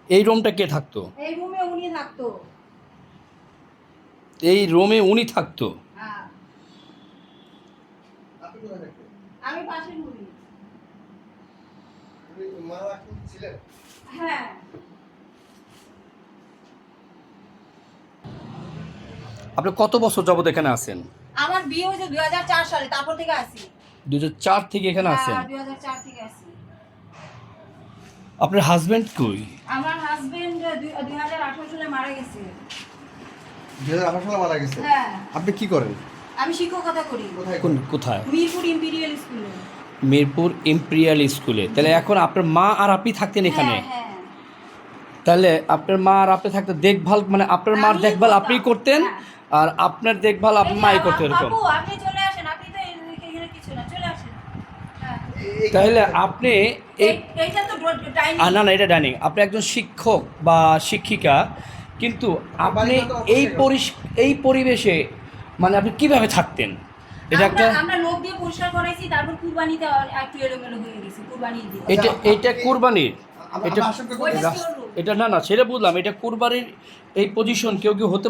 এই রুমটা কে থাকতো? এই রুমে উনি থাকতো। এই রুমে উনি থাকতো? হ্যাঁ। আপনি কোথায় থাকতেন? আমি পাশের রুমে। আপনি মা এখন ছিলেন? হ্যাঁ। আপনি কত বছর যাবত এখানে আছেন? আমার বিয়ে হয়েছে 2004 সালে, তারপর থেকে আসি। 2004 থেকে এখানে আছেন? হ্যাঁ, 2004 থেকে আসি। আপনার হাজবেন্ড কই? আমার হাজবেন্ড 2018 সালে মারা গেছে। 2018 সালে মারা গেছে? হ্যাঁ। আপনি কি করেন? আমি শিক্ষকতা করি। কোথায় কোন করেন? কোথায়? মিরপুর ইম্পেরিয়াল স্কুলে। মিরপুর ইম্পেরিয়াল স্কুলে। তাহলে এখন আপনার মা আর আপনি থাকতেন এখানে? হ্যাঁ, হ্যাঁ। তাহলে আপনার মা আর আপনি থাকতে দেখভাল মানে আপনার মার আমিই দেখভাল করতাম। আপনি করতেন, হ্যাঁ। আর আপনার দেখভাল আপনার মাই করতে এরকম? আপু, আপনি চলে আসেন, আপনি তো এখানে কিছু না, চলে আসেন। হ্যাঁ। তাহলে আপনি এই এইটা তো ডাইনিং। না না, এটা ডাইনিং। আপনি একজন শিক্ষক বা শিক্ষিকা, কিন্তু আপনি এই পরিবেশে মানে আপনি কিভাবে থাকতেন? এটা একটা আমরা লোক দিয়ে পরিষ্কার করাইছি, তারপর কুরবানিতে একটু এলোমেলো হয়ে গেছে, কুরবানির দিন। এটা কুরবানির, এটা আমরা আশঙ্কা করি ওইটা এটা না না, সেটা বুঝলাম। এটা কুরবানির এই পজিশন কেউ কেউ হতে